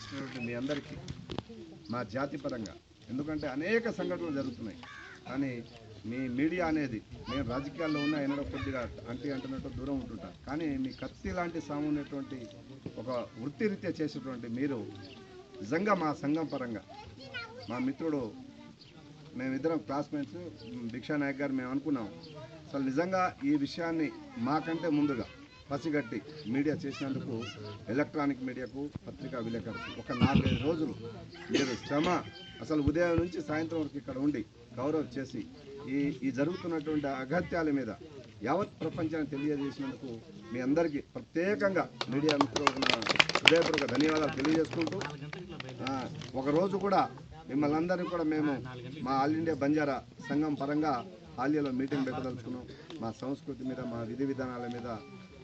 చేసినటువంటి మీ అందరికీ మా జాతి పరంగా, ఎందుకంటే అనేక సంఘటనలు జరుగుతున్నాయి, కానీ మీ మీడియా అనేది, నేను రాజకీయాల్లో ఉన్న ఎన్నడో కొద్దిగా అంటున్నట్టు దూరం ఉంటుంటాను, కానీ మీ కత్తి లాంటి సామున్నటువంటి ఒక వృత్తిరీత్యా చేసేటువంటి మీరు నిజంగా మా సంఘం పరంగా, మా మిత్రుడు, మేమిద్దరం క్లాస్మేట్స్ భిక్షా నాయక్ గారు, మేము అనుకున్నాం అసలు నిజంగా ఈ విషయాన్ని మాకంటే ముందుగా పసిగట్టి మీడియా చేసినందుకు ఎలక్ట్రానిక్ మీడియాకు, పత్రికా విలేకరులకు ఒక 4-5 రోజులు మీరు శ్రమ, అసలు ఉదయం నుంచి సాయంత్రం వరకు ఇక్కడ ఉండి గౌరవం చేసి ఈ జరుగుతున్నటువంటి అగత్యాల మీద యావత్ ప్రపంచాన్ని తెలియజేసినందుకు మీ అందరికీ ప్రత్యేకంగా మీడియా మిత్రులకు హృదయపూర్వక ధన్యవాదాలు తెలియజేసుకుంటూ, ఒకరోజు కూడా మిమ్మల్ని అందరినీ కూడా మేము మా ఆల్ ఇండియా బంజారా సంఘం పరంగా హాలియాలో మీటింగ్ పెట్టదలుచుకున్నాం. మా సంస్కృతి మీద, మా విధి విధానాల మీద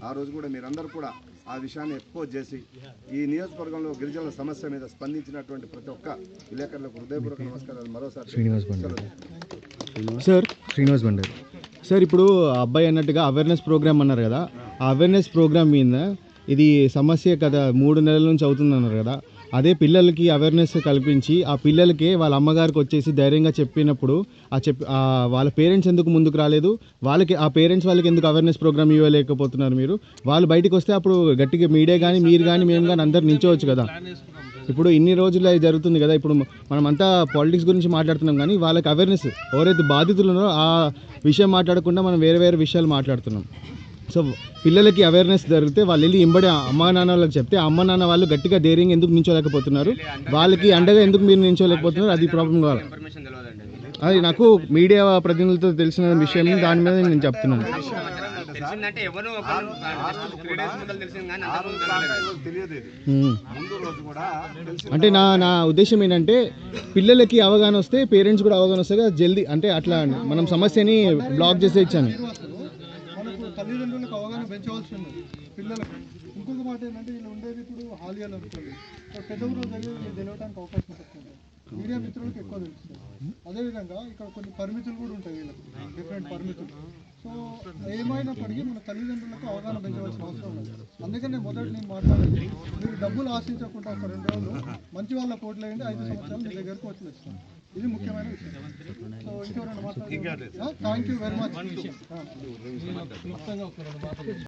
ఆ రోజు కూడా మీరందరూ కూడా ఆ విషయాన్ని ఎక్స్పోజ్ చేసి ఈ నియోజకవర్గంలో గిరిజనుల సమస్య మీద స్పందించినటువంటి ప్రతి ఒక్క విలేకరులకు హృదయపూర్వక నమస్కారాలు మరోసారి. శ్రీనివాస్ బండారు సార్, ఇప్పుడు అబ్బాయి అన్నట్టుగా అవేర్నెస్ ప్రోగ్రామ్ అన్నారు కదా, ఆ అవేర్నెస్ ప్రోగ్రామ్ మీద ఇది సమస్య కదా 3 నెలల నుంచి అవుతుందన్నారు కదా, అదే పిల్లలకి అవేర్నెస్ కల్పించి ఆ పిల్లలకి వాళ్ళ అమ్మగారికి వచ్చేసి ధైర్యంగా చెప్పినప్పుడు వాళ్ళ పేరెంట్స్ ఎందుకు ముందుకు రాలేదు, వాళ్ళకి ఆ పేరెంట్స్ వాళ్ళకి ఎందుకు అవేర్నెస్ ప్రోగ్రామ్ ఇవ్వలేకపోతున్నారు మీరు, వాళ్ళు బయటకు వస్తే అప్పుడు గట్టిగా మీడియా కానీ మీరు కానీ మేము కానీ అందరు నించోవచ్చు కదా. ఇప్పుడు ఇన్ని రోజులు అది జరుగుతుంది కదా, ఇప్పుడు మనమంతా పాలిటిక్స్ గురించి మాట్లాడుతున్నాం కానీ వాళ్ళకి అవేర్నెస్ ఎవరైతే బాధితులు ఉన్నారో ఆ విషయం మాట్లాడకుండా మనం వేరే వేరే విషయాలు మాట్లాడుతున్నాం. సో పిల్లలకి అవేర్నెస్ జరిగితే వాళ్ళు వెళ్ళి ఇంబడి అమ్మా నాన్న వాళ్ళకి చెప్తే అమ్మ నాన్న వాళ్ళు గట్టిగా ధైర్యంగా ఎందుకు నించోలేకపోతున్నారు, వాళ్ళకి అండగా ఎందుకు మీరు నించోలేకపోతున్నారు, అది ప్రాబ్లం కావాలి. అది నాకు మీడియా ప్రతినిధులతో తెలిసిన విషయం, దాని మీద నేను చెప్తున్నాను. అంటే నా ఉద్దేశం ఏంటంటే పిల్లలకి అవగాహన వస్తే పేరెంట్స్ కూడా అవగాహన వస్తే జల్దీ, అంటే అట్లా మనం సమస్యని బ్లాక్ చేసే ఇచ్చాను. తల్లిదండ్రులకు అవగాహన పెంచవలసి ఉంది పిల్లలకు. ఇంకొక మాట ఏంటంటే వీళ్ళు ఉండేది ఇప్పుడు హాలియాలు అనుకోండి, పెద్ద ఊరు దగ్గర తెలియడానికి అవకాశం ఉంటుంది, మీడియా మిత్రులకు ఎక్కువ తెలుస్తుంది. అదేవిధంగా ఇక్కడ కొన్ని పరిమితులు కూడా ఉంటాయి వీళ్ళకి, డిఫరెంట్ పరిమితులు. సో ఏమైనప్పటికీ మన తల్లిదండ్రులకు అవగాహన పెంచవలసిన అవసరం ఉంది. అందుకనే మొదటి నేను మాట్లాడేది, మీరు డబ్బులు ఆశించకుండా ఒక 2 రోజులు మంచి వాళ్ళ కోట్లు వేయండి, 5 సంవత్సరాలు మీ దగ్గరకు వచ్చి ఇస్తాం. ఇది ముఖ్యమైన విషయం. సో ఇంకెవరైనా మాట్లాడారు? Thank you very much.